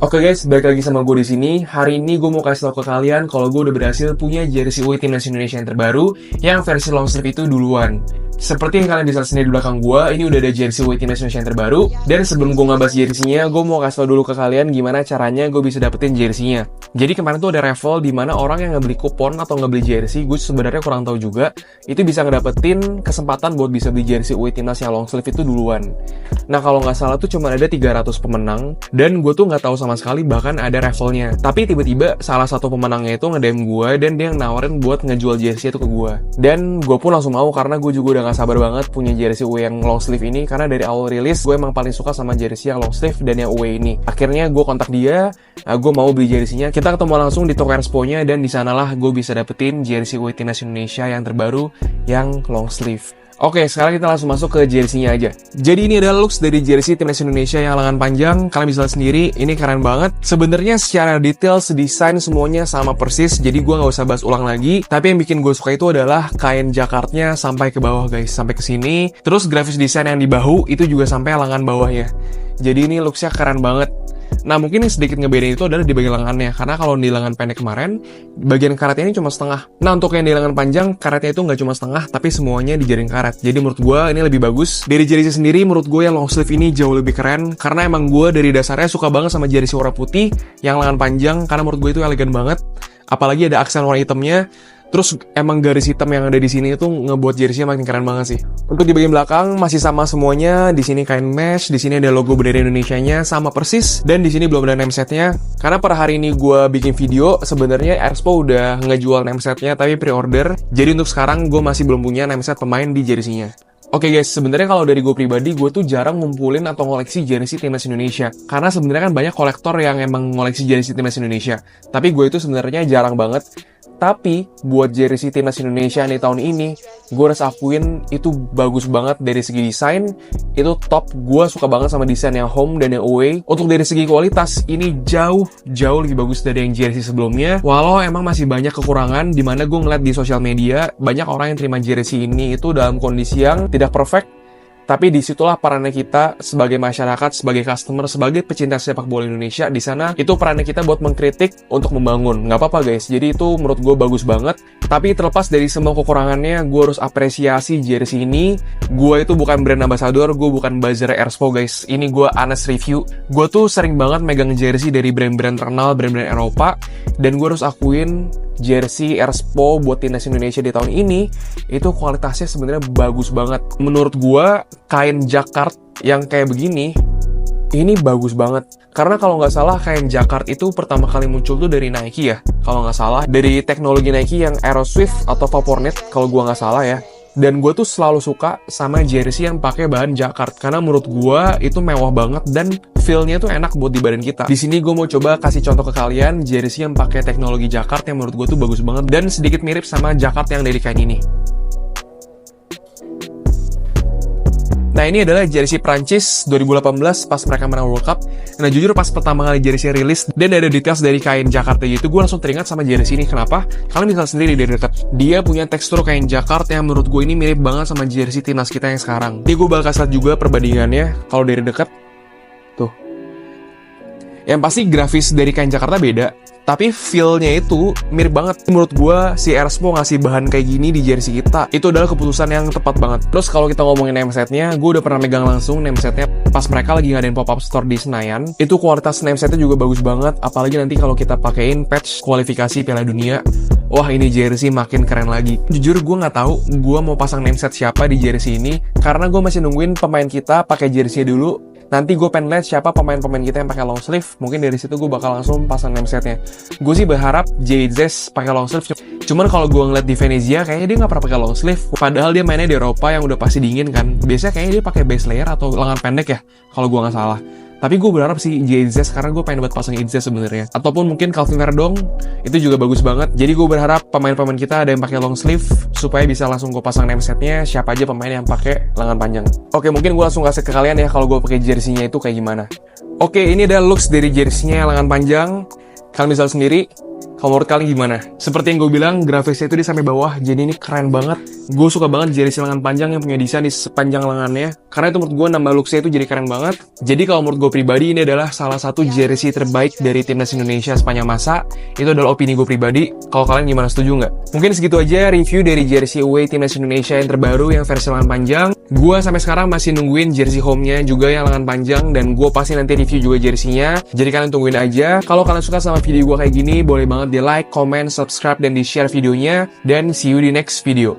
Oke guys, balik lagi sama gue di sini. Hari ini gue mau kasih tau ke kalian kalau gue udah berhasil punya jersey away Timnas Indonesia yang terbaru, yang versi long sleeve itu duluan. Seperti yang kalian bisa lihat sendiri di belakang gue, ini udah ada jersey away Timnas Indonesia yang terbaru. Dan sebelum gue ngebahas jersey-nya, gue mau kasih tau dulu ke kalian gimana caranya gue bisa dapetin jersey-nya. Jadi kemarin tuh ada raffle di mana orang yang ngebeli kupon atau ngebeli jersey, gue sebenarnya kurang tahu juga, itu bisa ngedapetin kesempatan buat bisa beli jersey away Timnas yang long sleeve itu duluan. Nah kalau nggak salah tuh cuma ada 300 pemenang, dan gue tuh nggak tahu sama sekali bahkan ada raffle-nya. Tapi tiba-tiba salah satu pemenangnya itu nge-DM gue, dan dia nawarin buat ngejual jersey itu ke gue. Dan gue pun langsung mau karena gue juga udah gak sabar banget punya jersey away yang long sleeve ini, karena dari awal rilis gue emang paling suka sama jersey yang long sleeve dan yang away ini. Akhirnya gue kontak dia, gue mau beli jersey-nya. Kita ketemu langsung di toko Erspo-nya, dan di sanalah gue bisa dapetin jersey away Timnas Indonesia yang terbaru yang long sleeve. Oke, sekarang kita langsung masuk ke jersey-nya aja. Jadi ini adalah looks dari jersey Timnas Indonesia yang lengan panjang. Kalian bisa lihat sendiri, ini keren banget. Sebenarnya secara detail, desain semuanya sama persis, jadi gue nggak usah bahas ulang lagi. Tapi yang bikin gue suka itu adalah kain jacquardnya sampai ke bawah guys, sampai ke sini. Terus grafis desain yang di bahu itu juga sampai lengan bawahnya. Jadi ini looks-nya keren banget. Nah mungkin yang sedikit ngebedain itu adalah di bagian lengannya, karena kalau di lengan pendek kemarin, bagian karetnya ini cuma setengah. Nah untuk yang di lengan panjang, karetnya itu nggak cuma setengah, tapi semuanya di jaring karet. Jadi menurut gue ini lebih bagus. Dari jersey sendiri, menurut gue yang long sleeve ini jauh lebih keren, karena emang gue dari dasarnya suka banget sama jersey warna putih yang lengan panjang, karena menurut gue itu elegan banget. Apalagi ada aksen warna hitamnya. Terus emang garis hitam yang ada di sini itu ngebuat jersey-nya makin keren banget sih. Untuk di bagian belakang masih sama semuanya. Di sini kain mesh, di sini ada logo bendera Indonesianya sama persis, dan di sini belum ada name setnya. Karena per hari ini gue bikin video, sebenarnya Erspo udah ngejual name setnya tapi pre-order. Jadi untuk sekarang gue masih belum punya name set pemain di jersey-nya. Oke guys, sebenarnya kalau dari gue pribadi, gue tuh jarang ngumpulin atau ngoleksi jersey Timnas Indonesia. Karena sebenarnya kan banyak kolektor yang emang ngoleksi jersey Timnas Indonesia. Tapi gue itu sebenarnya jarang banget. Tapi buat jersey Timnas Indonesia di tahun ini, gue harus akuin itu bagus banget dari segi desain. Itu top, gue suka banget sama desain yang home dan yang away. Untuk dari segi kualitas, ini jauh lebih bagus dari yang jersey sebelumnya. Walau emang masih banyak kekurangan, dimana gue ngeliat di sosial media, banyak orang yang terima jersey ini itu dalam kondisi yang tidak perfect. Tapi disitulah perannya kita sebagai masyarakat, sebagai customer, sebagai pecinta sepak bola Indonesia. Di sana itu perannya kita buat mengkritik untuk membangun. Nggak apa-apa guys, jadi itu menurut gue bagus banget. Tapi terlepas dari semua kekurangannya, gue harus apresiasi jersey ini. Gue itu bukan brand ambassador, gue bukan buzzer Erspo guys. Ini gue honest review. Gue tuh sering banget megang jersey dari brand-brand terkenal, brand-brand Eropa. Dan gue harus akuin jersey Erspo buat Timnas Indonesia di tahun ini itu kualitasnya sebenarnya bagus banget. Menurut gua kain jacquard yang kayak begini ini bagus banget. Karena kalau nggak salah kain jacquard itu pertama kali muncul tuh dari Nike ya. Kalau nggak salah dari teknologi Nike yang Aeroswift atau Vaporknit kalau gua nggak salah ya. Dan gue tuh selalu suka sama jersey yang pakai bahan jacquard karena menurut gue itu mewah banget dan feel-nya tuh enak buat di badan kita. Di sini gue mau coba kasih contoh ke kalian jersey yang pakai teknologi jacquard yang menurut gue tuh bagus banget dan sedikit mirip sama jacquard yang dari kain ini. Nah ini adalah jersey Prancis 2018 pas mereka menang World Cup. Nah jujur pas pertama kali jersey rilis dan ada details dari kain jacquard gitu, gue langsung teringat sama jersey ini. Kenapa? Kalian bisa sendiri dari dekat. Dia punya tekstur kain jacquard yang menurut gue ini mirip banget sama jersey timnas kita yang sekarang. Ini gue bakal kasih lihat juga perbandingannya kalau dari dekat. Tuh. Yang pasti grafis dari kain jacquardnya beda. Tapi feel-nya itu mirip banget. Menurut gue, si Erspo ngasih bahan kayak gini di jersey kita, itu adalah keputusan yang tepat banget. Terus kalau kita ngomongin name set-nya, gue udah pernah megang langsung name set-nya pas mereka lagi ngadain pop-up store di Senayan. Itu kualitas name set-nya juga bagus banget. Apalagi nanti kalau kita pakein patch kualifikasi Piala Dunia. Wah ini jersey makin keren lagi. Jujur gue nggak tahu gue mau pasang name set siapa di jersey ini. Karena gue masih nungguin pemain kita pakai jersey dulu. Nanti gue pengen lihat siapa pemain-pemain kita yang pakai long sleeve. Mungkin dari situ gue bakal langsung pasang name setnya. Gue sih berharap JZ pakai long sleeve. Cuman kalau gue ngeliat di Venezia, kayaknya dia nggak pernah pakai long sleeve. Padahal dia mainnya di Eropa yang udah pasti dingin kan. Biasanya kayaknya dia pakai base layer atau lengan pendek ya, kalau gue nggak salah. Tapi gue berharap sih JZ karena gue pengen buat pasang JZ sebenarnya. Ataupun mungkin Calvin Verdong itu juga bagus banget. Jadi gue berharap pemain-pemain kita ada yang pakai long sleeve supaya bisa langsung gue pasang name setnya siapa aja pemain yang pakai lengan panjang. Oke, mungkin gue langsung kasih ke kalian ya kalau gue pakai jersey-nya itu kayak gimana. Oke, ini adalah looks dari jersey-nya lengan panjang. Kalian bisa lihat sendiri. Kalau menurut kalian gimana? Seperti yang gue bilang, grafisnya itu di sampai bawah, jadi ini keren banget. Gue suka banget jersey lengan panjang yang punya desain di sepanjang lengannya, karena itu menurut gue nambah looks-nya itu jadi keren banget. Jadi kalau menurut gue pribadi, ini adalah salah satu jersey terbaik dari timnas Indonesia sepanjang masa. Itu adalah opini gue pribadi. Kalau kalian gimana, setuju nggak? Mungkin segitu aja review dari jersey away timnas Indonesia yang terbaru yang versi lengan panjang. Gue sampai sekarang masih nungguin jersey home-nya juga yang lengan panjang, dan gue pasti nanti review juga jersey-nya. Jadi kalian tungguin aja. Kalau kalian suka sama video gue kayak gini, boleh banget di like, comment, subscribe, dan di share videonya. Dan see you di next video.